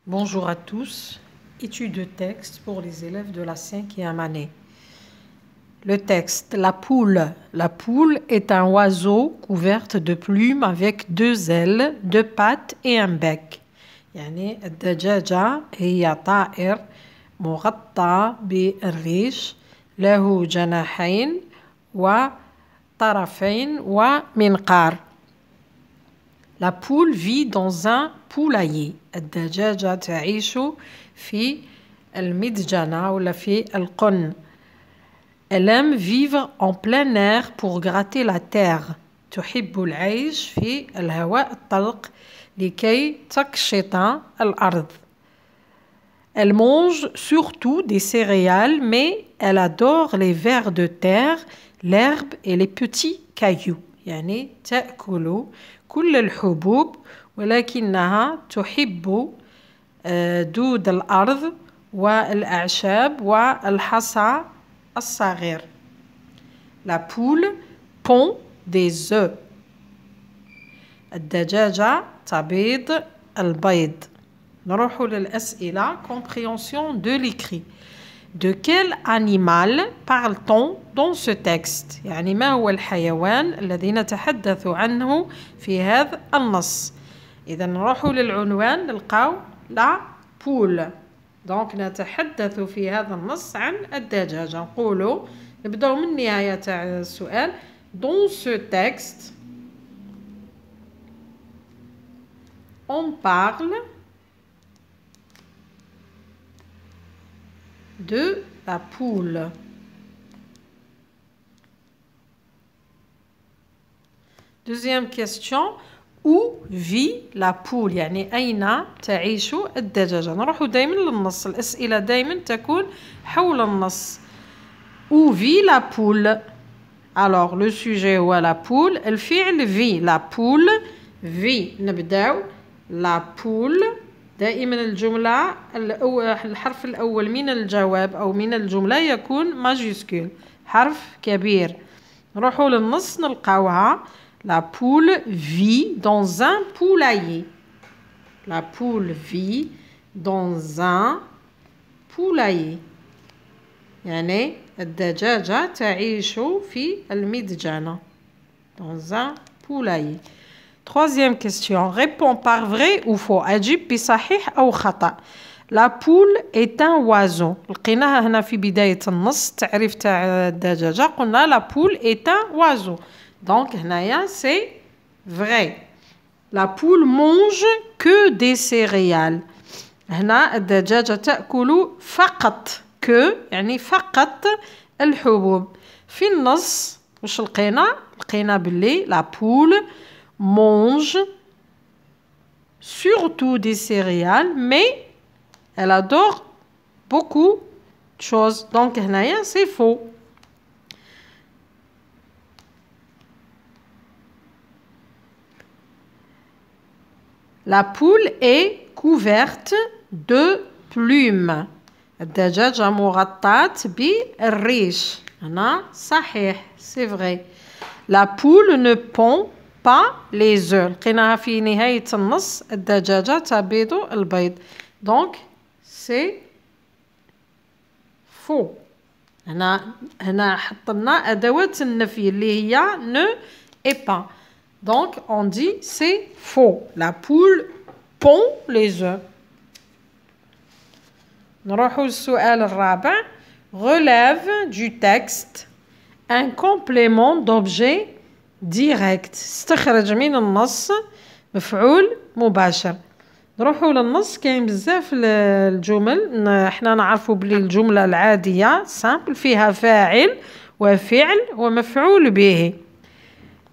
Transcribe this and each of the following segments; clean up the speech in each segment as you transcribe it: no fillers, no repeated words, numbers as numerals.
Bonjour à tous, étude de texte pour les élèves de la 5e année. Le texte, la poule. La poule est un oiseau couvert de plumes avec 2 ailes, 2 pattes et un bec. يعني الدجاجة هي طائر مغطى بالريش له جناحين وطرفين ومنقار. La poule vit dans un poulailler. الدجاجة تعيش في المدجنة ولا في القن. Elle aime vivre en plein air pour gratter la terre. تحب العيش في الهواء الطلق لكي تقشط الأرض. Elle mange surtout des céréales, mais elle adore les vers de terre, l'herbe et les petits cailloux. يعني تأكل كل الحبوب ولكنها تحب دود الأرض والأعشاب والحصى الصغير. La poule pond des œufs. الدجاجة تبيض البيض. نروح للأسئلة. Compréhension de l'écrit. De quel animal parle-t-on dans ce texte؟ يعني ما هو الحيوان الذي نتحدث عنه في هذا النص؟ إذا نروح للعنوان نلقاو لا بول. دونك نتحدث في هذا النص عن الدجاجة. نقولوا نبداو من النهاية تاع السؤال. Dans ce texte on parle de la poule. Deuxième question. Où vit la poule؟ يعني أين تعيش الدجاجة؟ نروح دايما للنص. الأسئلة دايما تكون حول النص. Où vit la poule؟ Alors le sujet هو la poule. الفعل vit. La poule vit. نبداو la poule. دائما الجملة الحرف الأول من الجواب أو من الجملة يكون ماجيسكول، حرف كبير. نروحوا للنص نلقاوها. La poule vit dans un poulailler. La poule vit dans un poulailler. يعني الدجاجة تعيش في المدجنة. Dans un poulailler. Troisième question. Réponds par vrai ou faux. أجب بصحيح أو خطأ. La poule est un oiseau. لقيناها هنا في بداية النص. تعريف تاع الدجاجة قلنا la poule est un oiseau. Donc هنايا c'est vrai. La poule mange que des céréales. هنا الدجاجة تأكل فقط que يعني فقط الحبوب. في النص واش لقينا باللي la poule mange surtout des céréales, mais elle adore beaucoup de choses. Donc, c'est faux. La poule est couverte de plumes. الدجاجة مغطاة بالريش. هنا صحيح, c'est vrai. La poule ne pond pas les œufs. لقيناها في نهاية النص. الدجاجة تبيض البيض. Donc c'est faux. هنا حطنا أدوات النفي اللي هي ne et pas. Donc on dit c'est faux. La poule pond les œufs. نروحوا للسؤال الرابع. Relève du texte un complément d'objet direct. استخرج من النص مفعول مباشر. نروحوا للنص. كاين بزاف الجمل. احنا نعرفوا بلي الجملة العادية سامبل فيها فاعل وفعل ومفعول به.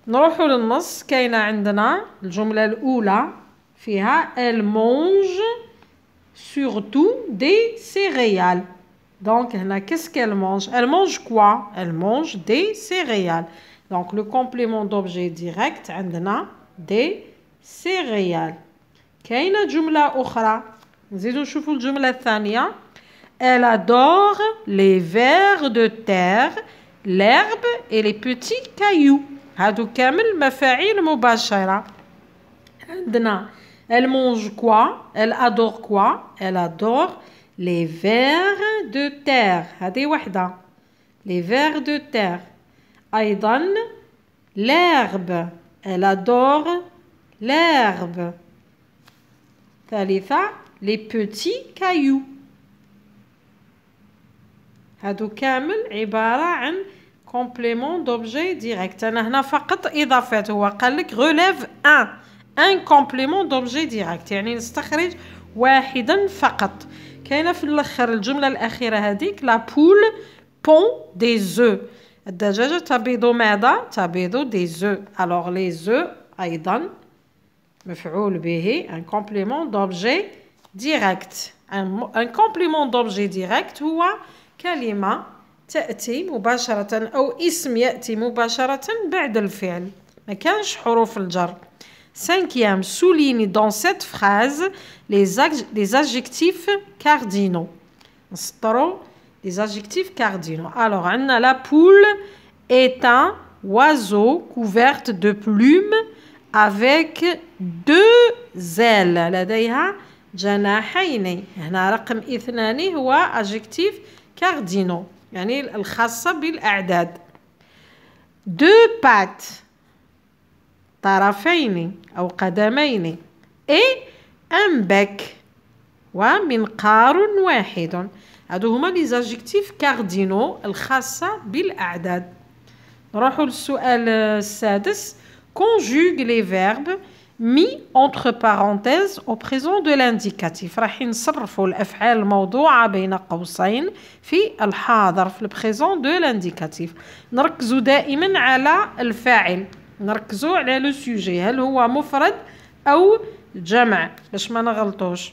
نروحوا للنص. كاينة عندنا الجملة الأولى فيها elle mange surtout des céréales. Donc هنا qu'est-ce qu'elle mange? Elle mange quoi? Elle mange des céréales. Donc le complément d'objet direct عندنا des céréales. كاينة جملة أخرى. نزيدو نشوفو الجملة الثانية. Elle adore les vers de terre, l'herbe et les petits cailloux. هادو كامل مفاعيل مباشرة. عندنا Elle mange quoi? Elle adore quoi? Elle adore les vers de terre. هذه واحدة. Les vers de terre. أيضا l'herbe. Elle adore l'herbe. ثالثة les petits cailloux. هادو كامل عبارة عن complément d'objet direct. أنا هنا فقط إضافات. هو قال لك relève un complément d'objet direct. يعني نستخرج واحدا فقط. كاينة في الآخر الجملة الأخيرة هذيك la poule pond des œufs. الدجاجة تبيض ماذا؟ تبيض des œufs. Alors les œufs أيضا مفعول به un complément d'objet direct. Un complément d'objet direct هو كلمة تأتي مباشرة أو اسم يأتي مباشرة بعد الفعل. ما كانش حروف الجر. Cinquième, souligne dans cette phrase les adjectifs cardinaux. نسطروا les adjectifs cardinaux. Alors, عندنا la poule est un oiseau couverte de plumes avec 2 ailes. لديها جناحين. هنا رقم 2 هو adjectif cardinaux. يعني الخاصة بالأعداد. 2 pattes. طرفين أو قدمين. et un bec. ومنقار واحد. هادو هما لي زادجيكتيف كاردينو الخاصة بالأعداد. نروحوا للسؤال السادس. conjugue les verbes mis entre parenthèses au présent de l'indicatif. راح نصرفوا الأفعال الموضوعة بين قوسين في الحاضر في البريزون دو لانديكاتيف. نركزوا دائما على الفاعل. نركزوا على لو سوجي هل هو مفرد أو جمع باش ما نغلطوش.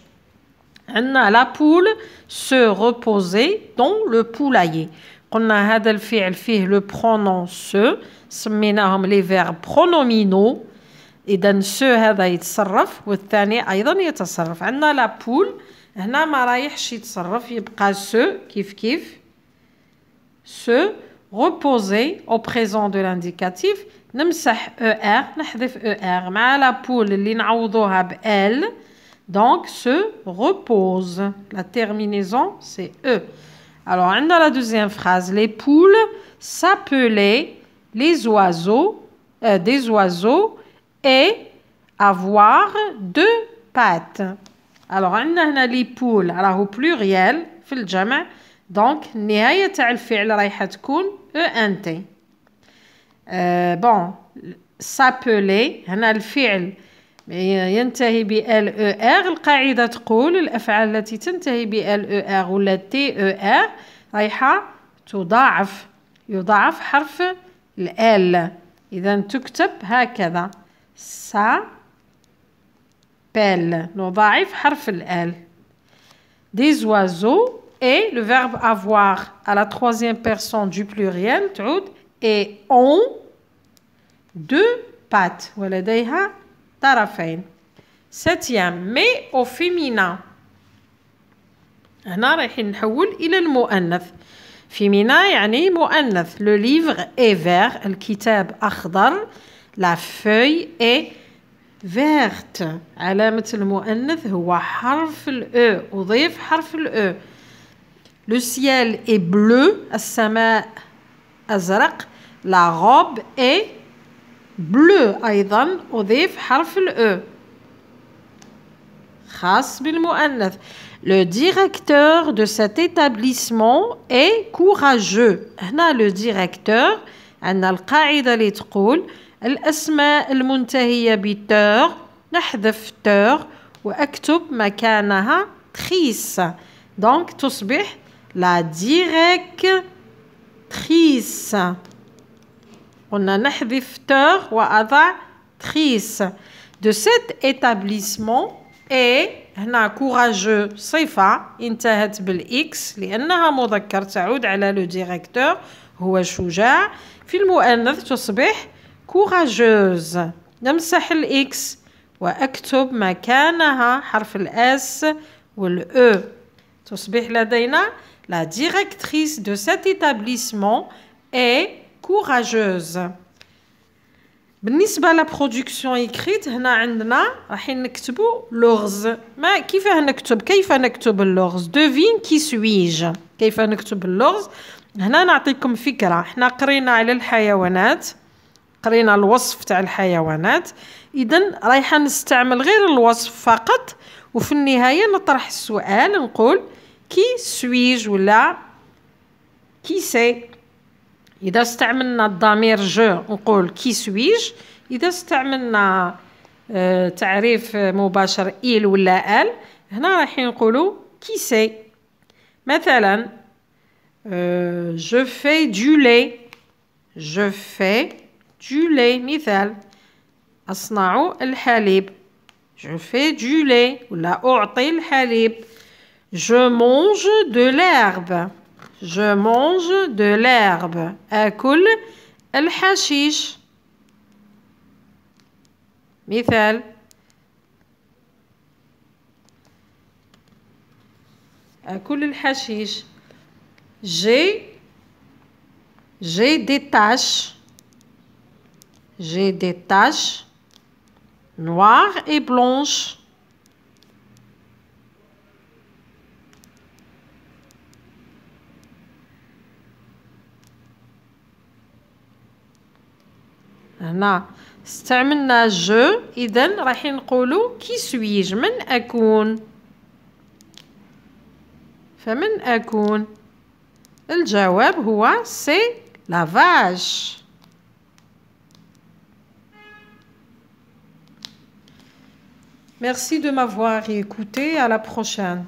عندنا لا بول se reposer dans le poulailler. قلنا هذا الفعل فيه لو برونون se سميناهم لي فيرب برونومينو. إذا سو هذا يتصرف والثاني أيضا يتصرف. عندنا لا بول هنا ما رايحش يتصرف يبقى سو كيف se reposer au présent de l'indicatif. نمسح ER نحذف ER مع لا بول اللي نعوضوها ب L. Donc se repose. La terminaison c'est E. Alors عندنا la deuxième phrase. Les poules s'appelaient les oiseaux des oiseaux et avoir 2 pattes. Alors عندنا هنا les poules راهو pluriel في الجمع. Donc النهاية تاع الفعل رايحة تكون ENT. bon s'appeler هنا الفعل ينتهي ب LER. القاعدة تقول الأفعال التي تنتهي ب LER ولا TER رايحة تضاعف. يضاعف حرف ال. إذا تكتب هكذا s'appelle. نضاعف حرف ال. des oiseaux et le verbe avoir à la 3e personne du pluriel تعود et ont 2 pattes ولديها طرفين. 7e mais au féminin. هنا رايحين نحول إلى المؤنث. féminin يعني مؤنث. le livre est vert. الكتاب أخضر. la feuille est verte. علامة المؤنث هو حرف ال E. أضيف حرف ال E. le ciel est bleu. السماء أزرق. la robe est bleue أيضا. أضيف حرف ال E. خاص بالمؤنث. le directeur de cet établissement est courageux. هنا le directeur عندنا القاعدة اللي تقول الأسماء المنتهية بتور نحذف تور وأكتب مكانها تريس. donc تصبح la directrice. قلنا نحذف تور وأضع تريس. de cet établissement et هنا courageux صفة انتهت بالإكس لأنها مذكر تعود على لو ديريكتور هو شجاع. في المؤنث تصبح courageuse. نمسح الإكس وأكتب مكانها حرف الأس والأو. تصبح لدينا la directrice de cet établissement est courageuse. بالنسبة لا برودكسيون إيكريت هنا عندنا راح نكتبو لغز. ما كيف نكتب اللغز؟ دوفين كي سويج. كيف نكتب اللغز؟ هنا نعطيكم فكرة. احنا قرينا على الحيوانات، قرينا الوصف تاع الحيوانات، إذن رايحة نستعمل غير الوصف فقط، وفي النهاية نطرح السؤال نقول كي سويج ولا كي سي. إذا استعملنا الضمير جو نقول كي سويج. إذا استعملنا تعريف مباشر إل ولا آل هنا رايحين نقولوا كي سي. مثلا je fais du lait. je fais du lait. مثال أصنع الحليب. je fais du lait ولا أعطي الحليب. je mange de l'herbe. je mange de l'herbe. أكل الحشيش. مثال أكل الحشيش. j'ai des taches. j'ai des taches noires et blanches. هنا استعملنا جو، إذن رايحين نقولوا كي سويج. من أكون؟ فمن أكون؟ الجواب هو سي لا vache. Merci de m'avoir écouté. À la prochaine.